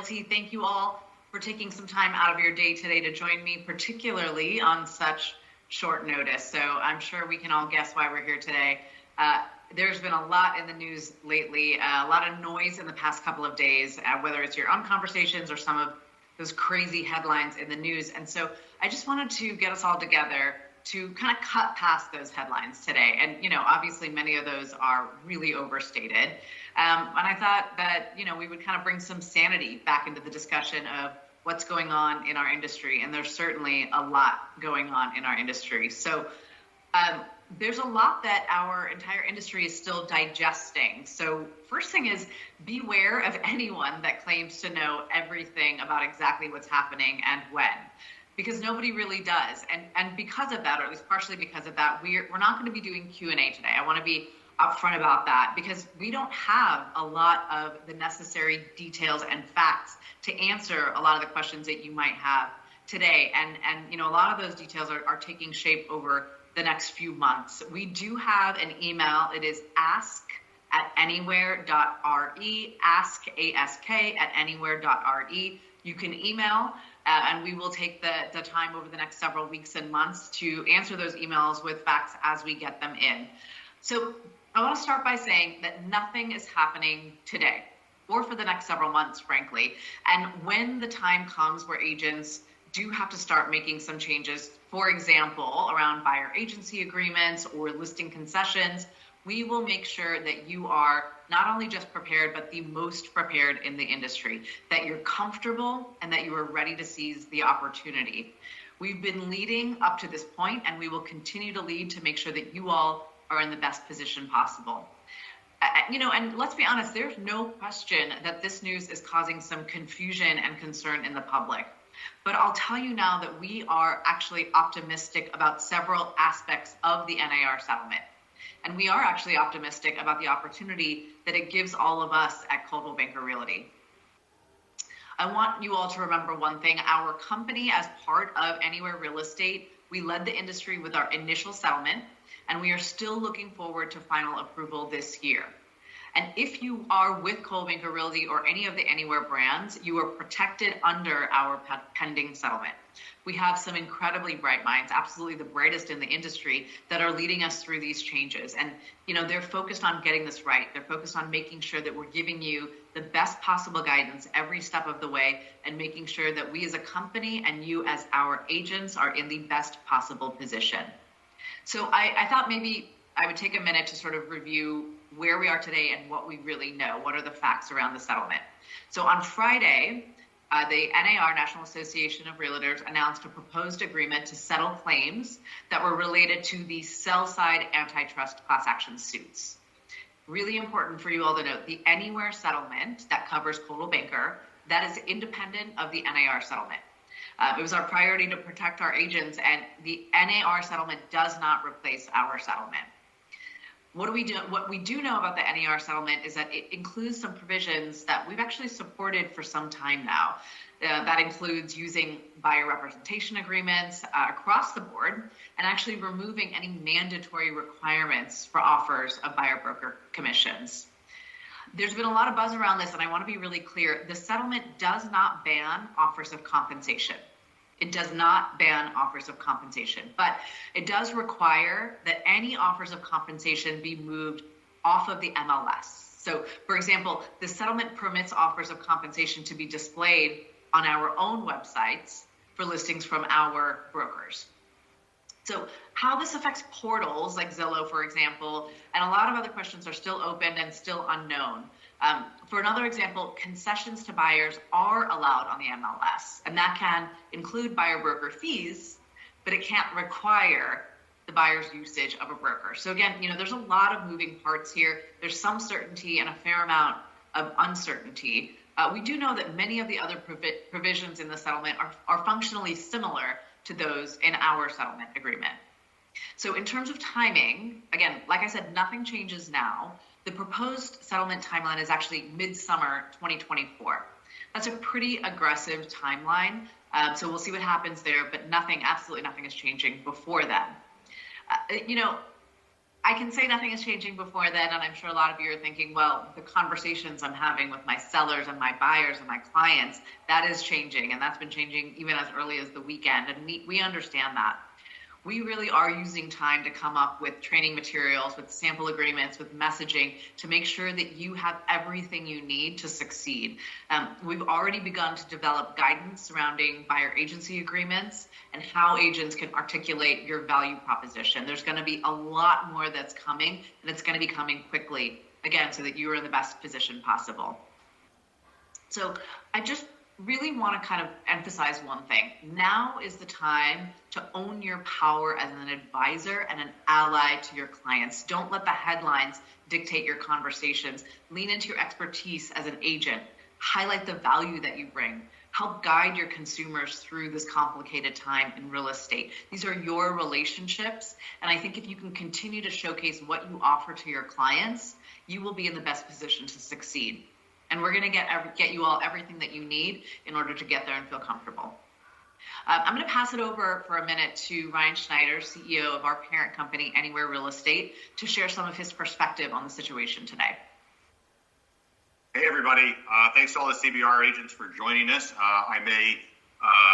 Realty. Thank you all for taking some time out of your day today to join me, particularly on such short notice. So I'm sure we can all guess why we're here today. There's been a lot in the news lately, a lot of noise in the past couple of days, whether it's your own conversations or some of those crazy headlines in the news. And so I just wanted to get us all together to kind of cut past those headlines today. And, obviously many of those are really overstated. And I thought that, we would kind of bring some sanity back into the discussion of what's going on in our industry. And there's certainly a lot going on in our industry. So there's a lot that our entire industry is still digesting. So first thing is, beware of anyone that claims to know everything about exactly what's happening and when, because nobody really does. And because of that, or at least partially because of that, we're not going to be doing Q&A today. I want to be upfront about that because we don't have a lot of the necessary details and facts to answer a lot of the questions that you might have today. And a lot of those details are taking shape over the next few months. We do have an email. It is ask@anywhere.re, ask@anywhere.re. You can email and we will take the time over the next several weeks and months to answer those emails with facts as we get them in. So I want to start by saying that nothing is happening today or for the next several months, frankly. And when the time comes where agents do have to start making some changes, for example, around buyer agency agreements or listing concessions, we will make sure that you are not only just prepared, but the most prepared in the industry, that you're comfortable and that you are ready to seize the opportunity. We've been leading up to this point, and we will continue to lead to make sure that you all are in the best position possible. And let's be honest, there's no question that this news is causing some confusion and concern in the public. But I'll tell you now that we are actually optimistic about several aspects of the NAR settlement. And we are actually optimistic about the opportunity that it gives all of us at Coldwell Banker Realty. I want you all to remember one thing. Our company, as part of Anywhere Real Estate, we led the industry with our initial settlement, and we are still looking forward to final approval this year. And if you are with Coldwell Banker Realty or any of the Anywhere brands, you are protected under our pending settlement. We have some incredibly bright minds, absolutely the brightest in the industry, that are leading us through these changes. And, they're focused on getting this right. They're focused on making sure that we're giving you the best possible guidance every step of the way and making sure that we as a company and you as our agents are in the best possible position. So I thought maybe I would take a minute to sort of review where we are today and what we really know. What are the facts around the settlement? So on Friday, the NAR, National Association of Realtors, announced a proposed agreement to settle claims that were related to the sell-side antitrust class action suits. Really important for you all to note, the Anywhere settlement that covers Coldwell Banker, that is independent of the NAR settlement. It was our priority to protect our agents, and the NAR settlement does not replace our settlement. What we do know about the NAR settlement is that it includes some provisions that we've actually supported for some time now. That includes using buyer representation agreements across the board and actually removing any mandatory requirements for offers of buyer broker commissions. There's been a lot of buzz around this, and I want to be really clear. The settlement does not ban offers of compensation. It does not ban offers of compensation, but it does require that any offers of compensation be moved off of the MLS. So, for example, the settlement permits offers of compensation to be displayed on our own websites for listings from our brokers. So how this affects portals like Zillow, for example, and a lot of other questions are still open and still unknown. For another example, concessions to buyers are allowed on the MLS, and that can include buyer broker fees, but it can't require the buyer's usage of a broker. So again, there's a lot of moving parts here. There's some certainty and a fair amount of uncertainty. We do know that many of the other provisions in the settlement are functionally similar to those in our settlement agreement. So in terms of timing, again, like I said, nothing changes now. The proposed settlement timeline is actually midsummer 2024. That's a pretty aggressive timeline. So we'll see what happens there, but absolutely nothing is changing before then. I can say nothing is changing before then, and I'm sure a lot of you are thinking, well, the conversations I'm having with my sellers and my buyers and my clients, that is changing, and that's been changing even as early as the weekend, and we understand that. We really are using time to come up with training materials, with sample agreements, with messaging to make sure that you have everything you need to succeed. We've already begun to develop guidance surrounding buyer agency agreements and how agents can articulate your value proposition. There's going to be a lot more that's coming, and it's going to be coming quickly, again, so that you are in the best position possible. So I just really want to kind of emphasize one thing. Now is the time to own your power as an advisor and an ally to your clients. Don't let the headlines dictate your conversations. Lean into your expertise as an agent. Highlight the value that you bring. Help guide your consumers through this complicated time in real estate. These are your relationships. And I think if you can continue to showcase what you offer to your clients, you will be in the best position to succeed. And we're going to get you all everything that you need in order to get there and feel comfortable. I'm going to pass it over for a minute to Ryan Schneider, CEO of our parent company, Anywhere Real Estate, to share some of his perspective on the situation today. Hey, everybody. Thanks to all the CBR agents for joining us. I may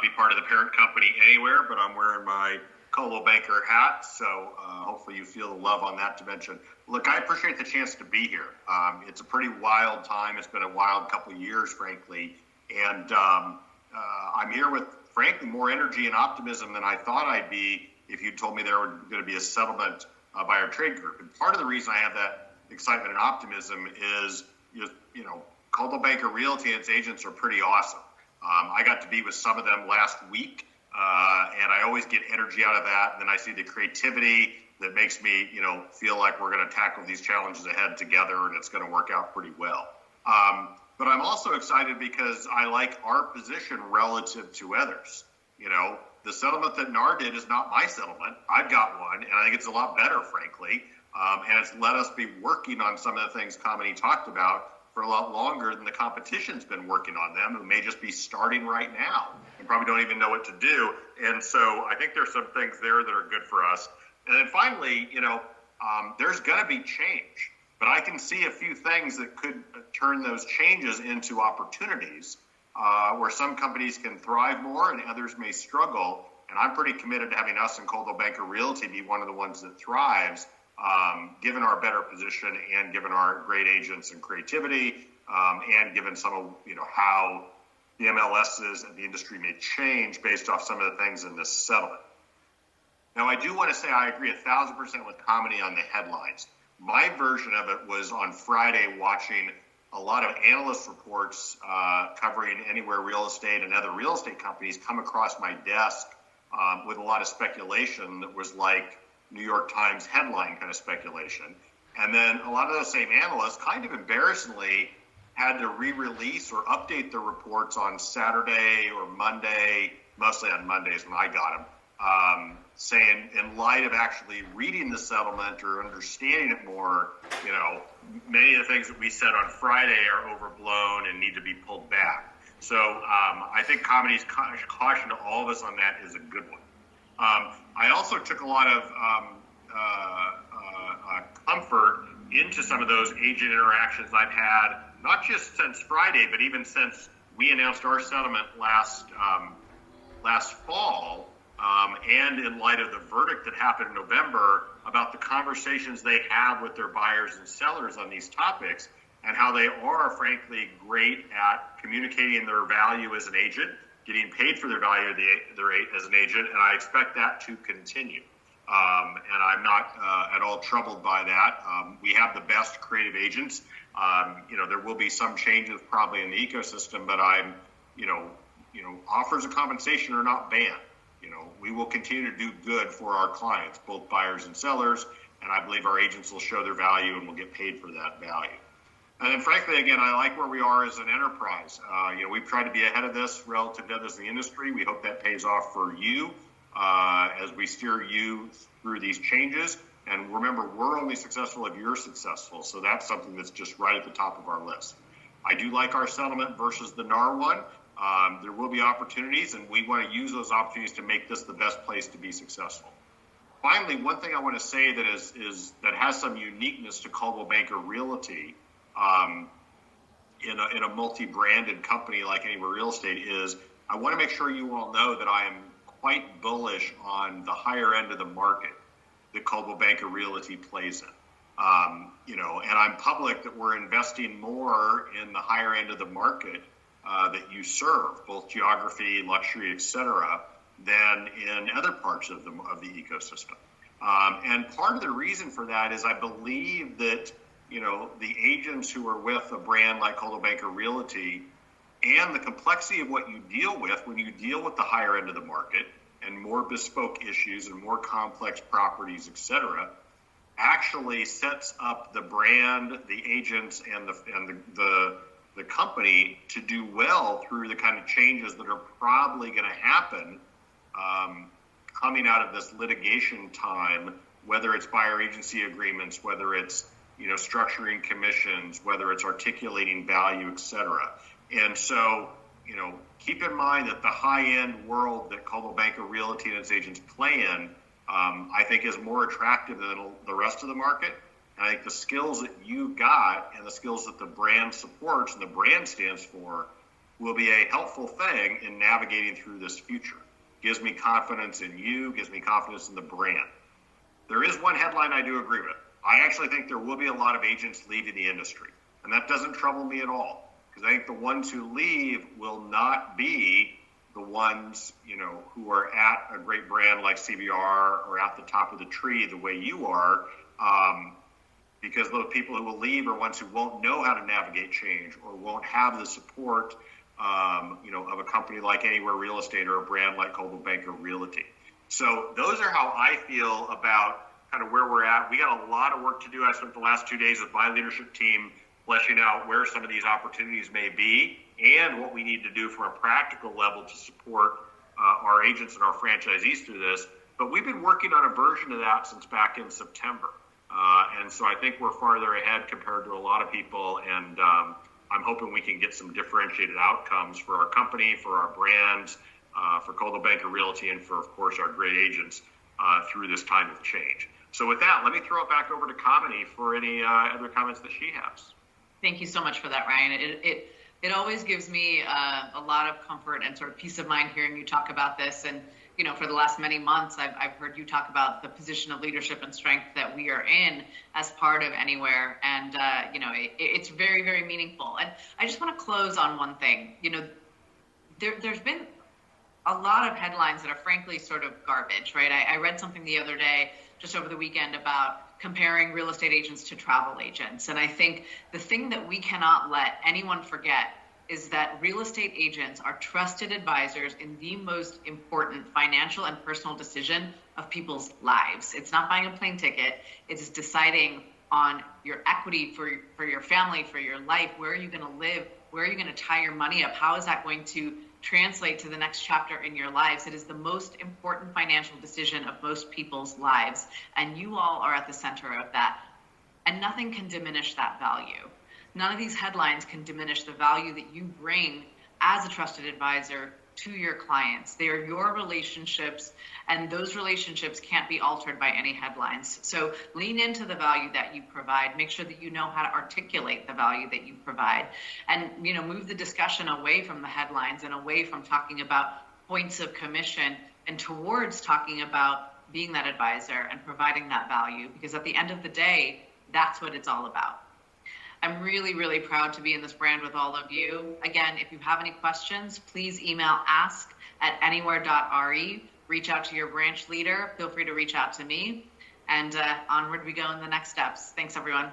be part of the parent company Anywhere, but I'm wearing my Coldwell Banker hat, so hopefully you feel the love on that dimension. Look, I appreciate the chance to be here. It's a pretty wild time. It's been a wild couple of years, frankly, and I'm here with, frankly, more energy and optimism than I thought I'd be if you told me there was going to be a settlement by our trade group. And part of the reason I have that excitement and optimism is, Coldwell Banker Realty and its agents are pretty awesome. I got to be with some of them last week. And I always get energy out of that. And then I see the creativity that makes me, feel like we're going to tackle these challenges ahead together, and it's going to work out pretty well. But I'm also excited because I like our position relative to others. The settlement that NAR did is not my settlement. I've got one, and I think it's a lot better, frankly. And it's let us be working on some of the things Kamini talked about for a lot longer than the competition's been working on them, who may just be starting right now and probably don't even know what to do. And so I think there's some things there that are good for us. And then finally, there's going to be change, but I can see a few things that could turn those changes into opportunities where some companies can thrive more and others may struggle. And I'm pretty committed to having us and Coldwell Banker Realty be one of the ones that thrives, given our better position and given our great agents and creativity, and given some of, how the MLSs and the industry may change based off some of the things in this settlement. Now, I do want to say I agree 1,000% with Kamini on the headlines. My version of it was on Friday watching a lot of analyst reports covering Anywhere Real Estate and other real estate companies come across my desk with a lot of speculation that was like New York Times headline kind of speculation. And then a lot of those same analysts kind of embarrassingly had to re-release or update their reports on Saturday or Monday, mostly on Mondays when I got them, saying in light of actually reading the settlement or understanding it more, many of the things that we said on Friday are overblown and need to be pulled back. So I think Kamini's caution to all of us on that is a good one. I also took a lot of comfort into some of those agent interactions I've had, not just since Friday, but even since we announced our settlement last fall, and in light of the verdict that happened in November about the conversations they have with their buyers and sellers on these topics, and how they are, frankly, great at communicating their value as an agent, getting paid for their value as an agent, and I expect that to continue. And I'm not at all troubled by that. We have the best creative agents. There will be some changes probably in the ecosystem, but I'm, offers of compensation are not banned. We will continue to do good for our clients, both buyers and sellers, and I believe our agents will show their value and will get paid for that value. And then frankly, again, I like where we are as an enterprise. We've tried to be ahead of this relative to others in the industry. We hope that pays off for you as we steer you through these changes. And remember, we're only successful if you're successful. So that's something that's just right at the top of our list. I do like our settlement versus the NAR one. There will be opportunities, and we want to use those opportunities to make this the best place to be successful. Finally, one thing I want to say that that has some uniqueness to Coldwell Banker Realty, in a multi-branded company like Anywhere Real Estate, is I want to make sure you all know that I am quite bullish on the higher end of the market that Coldwell Banker Realty plays in. And I'm public that we're investing more in the higher end of the market that you serve, both geography, luxury, et cetera, than in other parts of the ecosystem. And part of the reason for that is I believe that, the agents who are with a brand like Coldwell Banker Realty and the complexity of what you deal with when you deal with the higher end of the market and more bespoke issues and more complex properties, et cetera, actually sets up the brand, the agents, and the company to do well through the kind of changes that are probably going to happen coming out of this litigation time, whether it's buyer agency agreements, whether it's structuring commissions, whether it's articulating value, et cetera. And so, keep in mind that the high-end world that Coldwell Banker Realty and its agents play in, I think is more attractive than the rest of the market. And I think the skills that you got and the skills that the brand supports and the brand stands for will be a helpful thing in navigating through this future. Gives me confidence in you, gives me confidence in the brand. There is one headline I do agree with. I actually think there will be a lot of agents leaving the industry. And that doesn't trouble me at all, because I think the ones who leave will not be the ones, who are at a great brand like CBR or at the top of the tree the way you are, because those people who will leave are ones who won't know how to navigate change or won't have the support, of a company like Anywhere Real Estate or a brand like Coldwell Banker Realty. So those are how I feel about kind of where we're at. We got a lot of work to do. I spent the last 2 days with my leadership team fleshing out where some of these opportunities may be and what we need to do from a practical level to support our agents and our franchisees through this. But we've been working on a version of that since back in September. And so I think we're farther ahead compared to a lot of people. And I'm hoping we can get some differentiated outcomes for our company, for our brands, for Coldwell Banker Realty, and for, of course, our great agents through this time of change. So with that, let me throw it back over to Kamini for any other comments that she has. Thank you so much for that, Ryan. It always gives me a lot of comfort and sort of peace of mind hearing you talk about this. And, for the last many months, I've heard you talk about the position of leadership and strength that we are in as part of Anywhere. And, it's very, very meaningful. And I just want to close on one thing. There's been a lot of headlines that are frankly sort of garbage, right? I read something the other day, just over the weekend, about comparing real estate agents to travel agents. And I think the thing that we cannot let anyone forget is that real estate agents are trusted advisors in the most important financial and personal decision of people's lives. It's not buying a plane ticket. It's deciding on your equity for your family, for your life. Where are you going to live? Where are you going to tie your money up? How is that going to translate to the next chapter in your lives? It is the most important financial decision of most people's lives. And you all are at the center of that. And nothing can diminish that value. None of these headlines can diminish the value that you bring as a trusted advisor to your clients. They are your relationships, and those relationships can't be altered by any headlines. So lean into the value that you provide. Make sure that you know how to articulate the value that you provide, and move the discussion away from the headlines and away from talking about points of commission and towards talking about being that advisor and providing that value, because at the end of the day, that's what it's all about. I'm really, really proud to be in this brand with all of you. Again, if you have any questions, please email ask@anywhere.re. Reach out to your branch leader. Feel free to reach out to me. And onward we go in the next steps. Thanks, everyone.